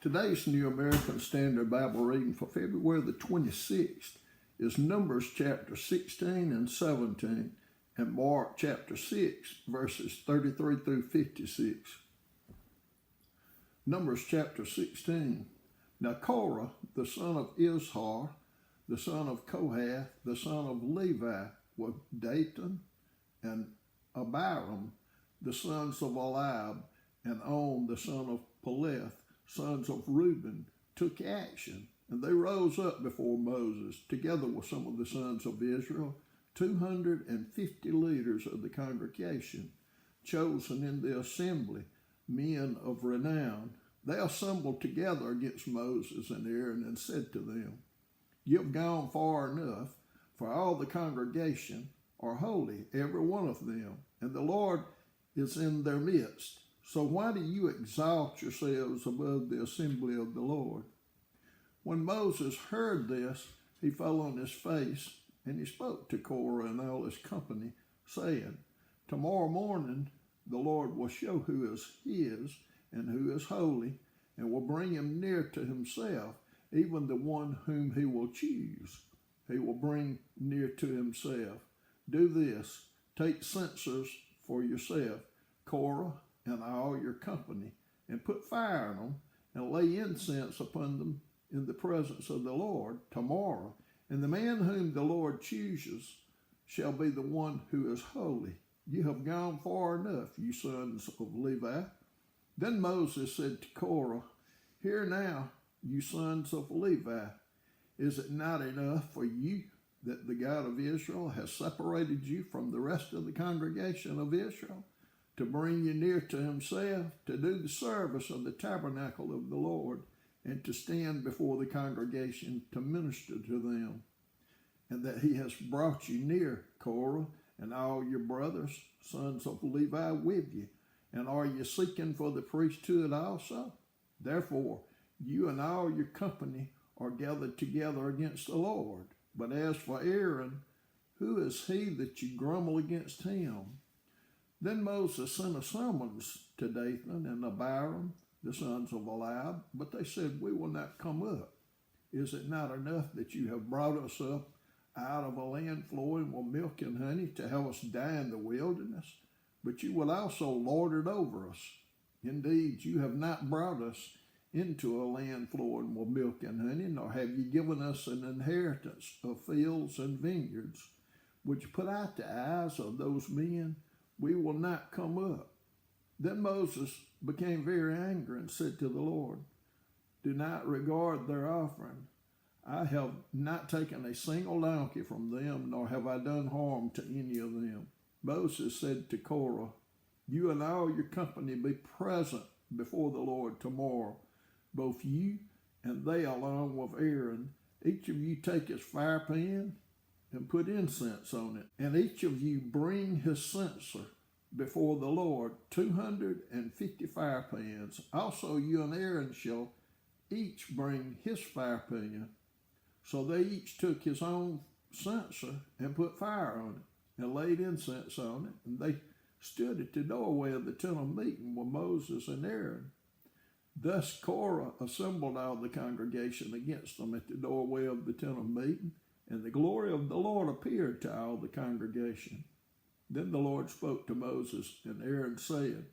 Today's New American Standard Bible reading for February the 26th is Numbers chapter 16 and 17 and Mark chapter 6 verses 33 through 56. Numbers chapter 16. Now Korah, the son of Izhar, the son of Kohath, the son of Levi, with Dathan and Abiram, the sons of Eliab, and On, the son of Peleth, sons of Reuben, took action, and they rose up before Moses, together with some of the sons of Israel, 250 leaders of the congregation, chosen in the assembly, men of renown. They assembled together against Moses and Aaron and said to them, "You have gone far enough, for all the congregation are holy, every one of them, and the Lord is in their midst. So why do you exalt yourselves above the assembly of the Lord?" When Moses heard this, he fell on his face, and he spoke to Korah and all his company, saying, "Tomorrow morning the Lord will show who is his and who is holy, and will bring him near to himself, even the one whom he will choose. He will bring near to himself. Do this, take censers for yourself, Korah, and all your company, and put fire in them, and lay incense upon them in the presence of the Lord tomorrow. And the man whom the Lord chooses shall be the one who is holy. You have gone far enough, you sons of Levi." Then Moses said to Korah, "Hear now, you sons of Levi, is it not enough for you that the God of Israel has separated you from the rest of the congregation of Israel, to bring you near to himself, to do the service of the tabernacle of the Lord, and to stand before the congregation to minister to them? And that he has brought you near, Korah, and all your brothers, sons of Levi, with you. And are you seeking for the priesthood also? Therefore, you and all your company are gathered together against the Lord. But as for Aaron, who is he that you grumble against him?" Then Moses sent a summons to Dathan and Abiram, the sons of Eliab, but they said, "We will not come up. Is it not enough that you have brought us up out of a land flowing with milk and honey to have us die in the wilderness? But you will also lord it over us. Indeed, you have not brought us into a land flowing with milk and honey, nor have you given us an inheritance of fields and vineyards, which put out the eyes of those men. We will not come up." Then Moses became very angry and said to the Lord, "Do not regard their offering. I have not taken a single donkey from them, nor have I done harm to any of them." Moses said to Korah, "You and all your company be present before the Lord tomorrow, both you and they along with Aaron. Each of you take his fire pan and put incense on it, and each of you bring his censer before the Lord, 250 fire pans. Also you and Aaron shall each bring his fire pan." So they each took his own censer and put fire on it, and laid incense on it, and they stood at the doorway of the tent of meeting with Moses and Aaron. Thus Korah assembled all the congregation against them at the doorway of the tent of meeting, and the glory of the Lord appeared to all the congregation. Then the Lord spoke to Moses and Aaron, saying,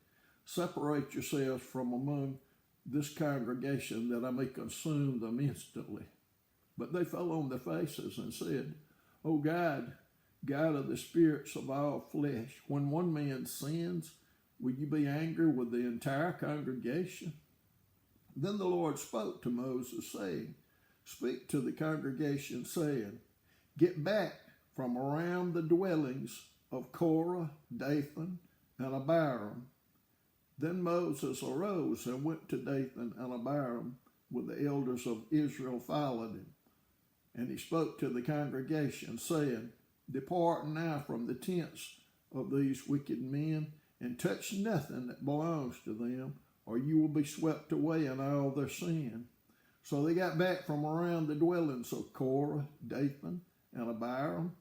"Separate yourselves from among this congregation, that I may consume them instantly." But they fell on their faces and said, "O God, God of the spirits of all flesh, when one man sins, will you be angry with the entire congregation?" Then the Lord spoke to Moses, saying, "Speak to the congregation, saying, Get back from around the dwellings of Korah, Dathan, and Abiram." Then Moses arose and went to Dathan and Abiram, with the elders of Israel followed him. And he spoke to the congregation, saying, "Depart now from the tents of these wicked men, and touch nothing that belongs to them, or you will be swept away in all their sin." So they got back from around the dwellings of Korah, Dathan, and Abiram.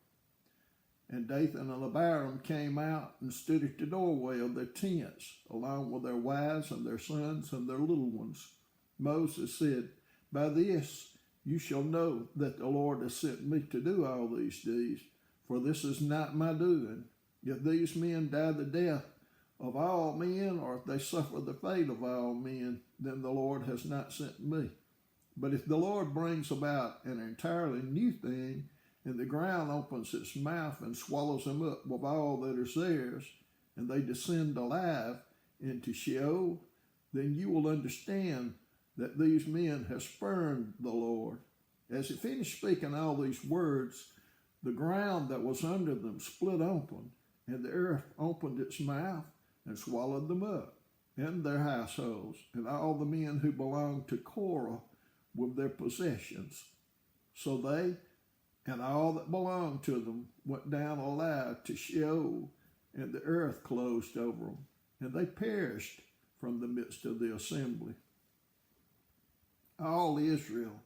And Dathan and Abiram came out and stood at the doorway of their tents, along with their wives and their sons and their little ones. Moses said, "By this you shall know that the Lord has sent me to do all these deeds, for this is not my doing. If these men die the death of all men, or if they suffer the fate of all men, then the Lord has not sent me. But if the Lord brings about an entirely new thing, and the ground opens its mouth and swallows them up with all that is theirs, and they descend alive into Sheol, then you will understand that these men have spurned the Lord." As he finished speaking all these words, the ground that was under them split open, and the earth opened its mouth and swallowed them up, and their households, and all the men who belonged to Korah with their possessions. So they and all that belonged to them went down alive to Sheol, and the earth closed over them, and they perished from the midst of the assembly. All Israel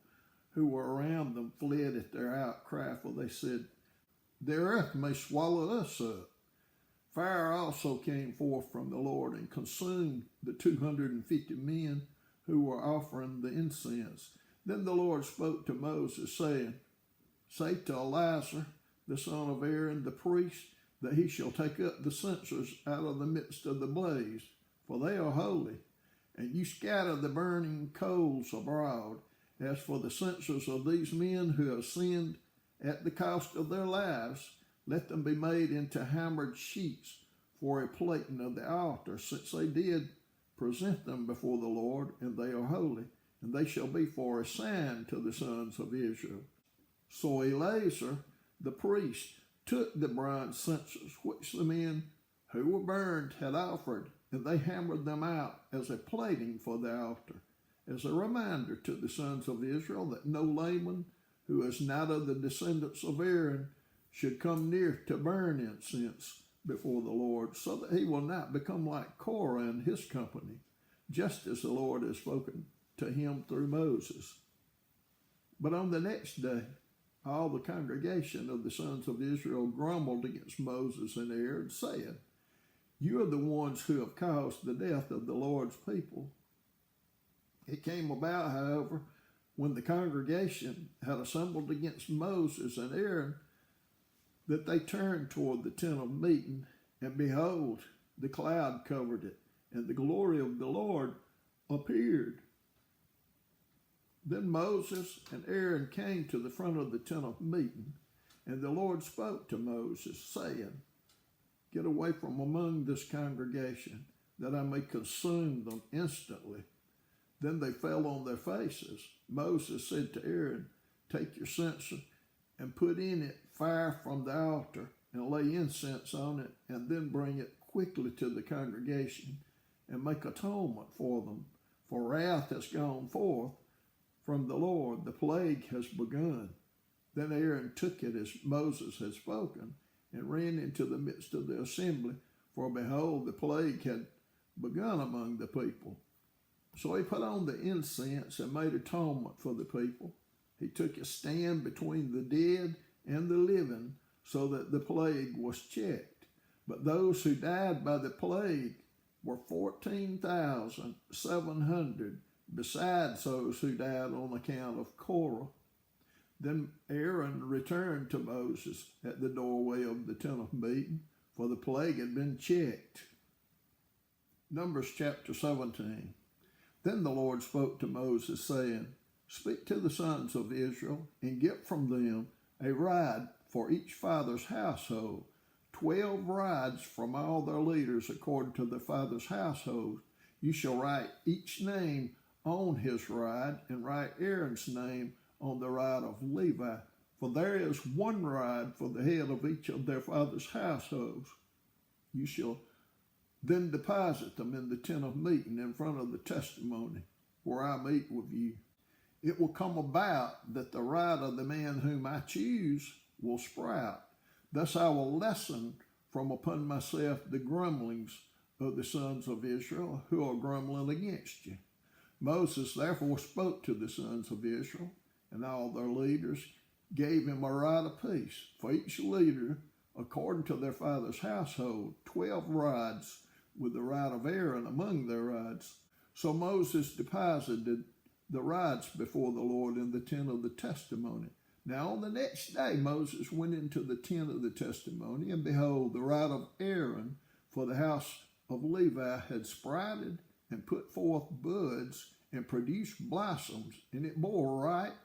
who were around them fled at their outcry, for they said, "The earth may swallow us up." Fire also came forth from the Lord and consumed the 250 men who were offering the incense. Then the Lord spoke to Moses, saying, "Say to Eleazar, the son of Aaron the priest, that he shall take up the censers out of the midst of the blaze, for they are holy, and you scatter the burning coals abroad. As for the censers of these men who have sinned at the cost of their lives, let them be made into hammered sheets for a plating of the altar, since they did present them before the Lord, and they are holy, and they shall be for a sign to the sons of Israel." So Eleazar the priest took the bronze censers which the men who were burned had offered, and they hammered them out as a plating for the altar, as a reminder to the sons of Israel that no layman who is not of the descendants of Aaron should come near to burn incense before the Lord, so that he will not become like Korah and his company, just as the Lord has spoken to him through Moses. But on the next day, all the congregation of the sons of Israel grumbled against Moses and Aaron, saying, "You are the ones who have caused the death of the Lord's people." It came about, however, when the congregation had assembled against Moses and Aaron, that they turned toward the tent of meeting, and behold, the cloud covered it, and the glory of the Lord appeared. Then Moses and Aaron came to the front of the tent of meeting, and the Lord spoke to Moses, saying, "Get away from among this congregation, that I may consume them instantly." Then they fell on their faces. Moses said to Aaron, "Take your censer and put in it fire from the altar, and lay incense on it, and then bring it quickly to the congregation, and make atonement for them. For wrath has gone forth from the Lord, the plague has begun." Then Aaron took it as Moses had spoken, and ran into the midst of the assembly, for behold, the plague had begun among the people. So he put on the incense and made atonement for the people. He took his stand between the dead and the living, so that the plague was checked. But those who died by the plague were 14,700, besides those who died on account of Korah. Then Aaron returned to Moses at the doorway of the tent of meeting, for the plague had been checked. Numbers chapter 17. Then the Lord spoke to Moses, saying, "Speak to the sons of Israel, and get from them a rod for each father's household, 12 rods from all their leaders according to their father's household. You shall write each name on his rod, and write Aaron's name on the rod of Levi, for there is one rod for the head of each of their father's households. You shall then deposit them in the tent of meeting in front of the testimony, where I meet with you. It will come about that the rod of the man whom I choose will sprout. Thus I will lessen from upon myself the grumblings of the sons of Israel who are grumbling against you." Moses therefore spoke to the sons of Israel, and all their leaders gave him a rod apiece, for each leader, according to their father's household, 12 rods, with the rod of Aaron among their rods. So Moses deposited the rods before the Lord in the tent of the testimony. Now on the next day Moses went into the tent of the testimony, and behold, the rod of Aaron for the house of Levi had sprouted and put forth buds and produced blossoms, and it bore ripe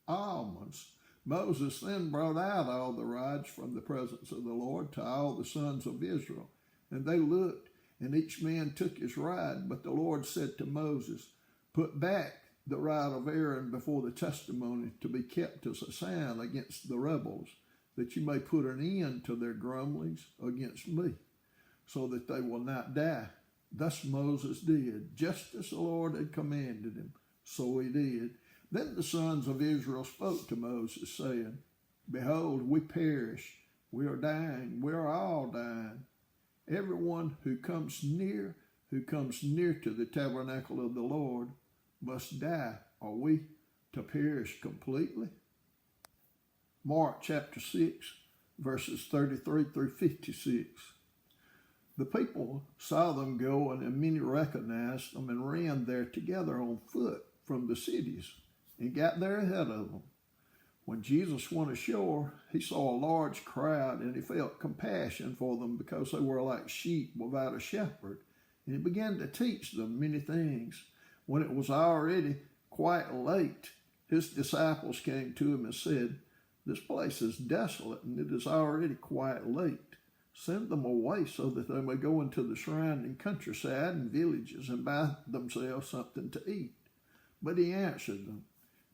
almonds. Moses then brought out all the rods from the presence of the Lord to all the sons of Israel, and they looked, and each man took his rod. But the Lord said to Moses, Put back the rod of Aaron before the testimony to be kept as a sign against the rebels, that you may put an end to their grumblings against me, so that they will not die. Thus Moses did, just as the Lord had commanded him, so he did. Then the sons of Israel spoke to Moses, saying, Behold, we perish, we are dying, we are all dying. Everyone who comes near to the tabernacle of the Lord must die. Are we to perish completely? Mark chapter 6, verses 33 through 56. The people saw them go, and many recognized them and ran there together on foot from the cities and got there ahead of them. When Jesus went ashore, he saw a large crowd, and he felt compassion for them because they were like sheep without a shepherd. And he began to teach them many things. When it was already quite late, his disciples came to him and said, This place is desolate, and it is already quite late. Send them away so that they may go into the surrounding countryside and villages and buy themselves something to eat. But he answered them,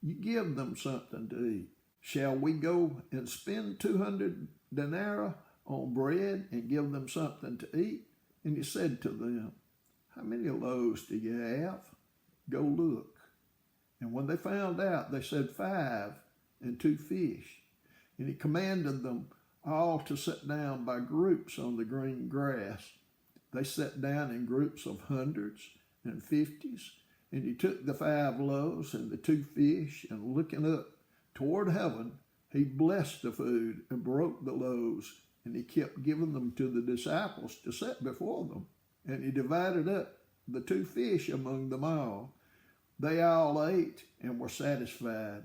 You give them something to eat. Shall we go and spend 200 denarii on bread and give them something to eat? And he said to them, How many loaves do you have? Go look. And when they found out, they said 5 and 2 fish. And he commanded them all to sit down by groups on the green grass. They sat down in groups of hundreds and 50s. And he took the 5 loaves and the 2 fish, and looking up toward heaven, he blessed the food and broke the loaves, and he kept giving them to the disciples to set before them. And he divided up the 2 fish among them all. They all ate and were satisfied.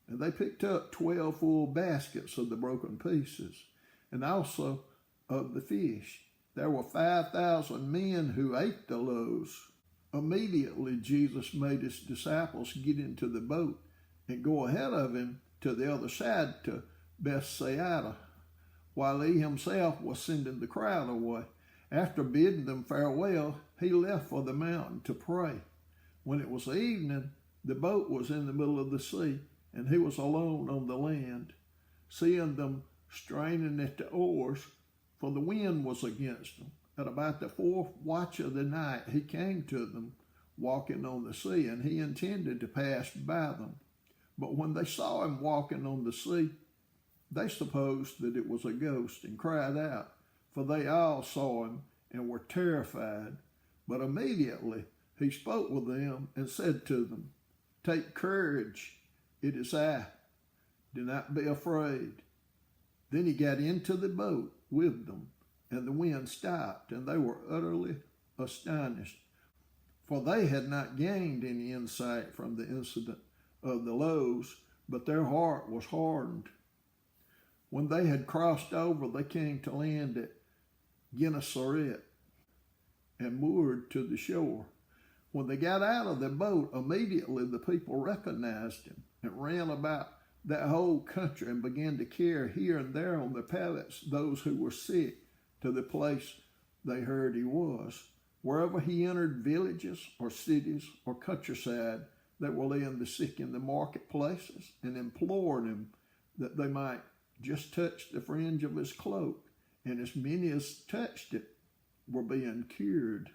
And they picked up 12 full baskets of the broken pieces, and also of the fish. There were 5,000 men who ate the loaves. Immediately Jesus made his disciples get into the boat and go ahead of him to the other side to Bethsaida, while he himself was sending the crowd away. After bidding them farewell, he left for the mountain to pray. When it was evening, the boat was in the middle of the sea, and he was alone on the land. Seeing them straining at the oars, for the wind was against them, at about the 4th watch of the night he came to them, walking on the sea, and he intended to pass by them. But when they saw him walking on the sea, they supposed that it was a ghost, and cried out, for they all saw him and were terrified. But immediately he spoke with them and said to them, Take courage, it is I. Do not be afraid. Then he got into the boat with them, and the wind stopped, and they were utterly astonished, for they had not gained any insight from the incident of the loaves, but their heart was hardened. When they had crossed over, they came to land at Gennesaret and moored to the shore. When they got out of the boat, immediately the people recognized him and ran about that whole country and began to carry here and there on their pallets those who were sick to the place they heard he was. Wherever he entered villages or cities or countryside, they were laying the sick in the marketplaces and implored him that they might just touch the fringe of his cloak. And as many as touched it were being cured.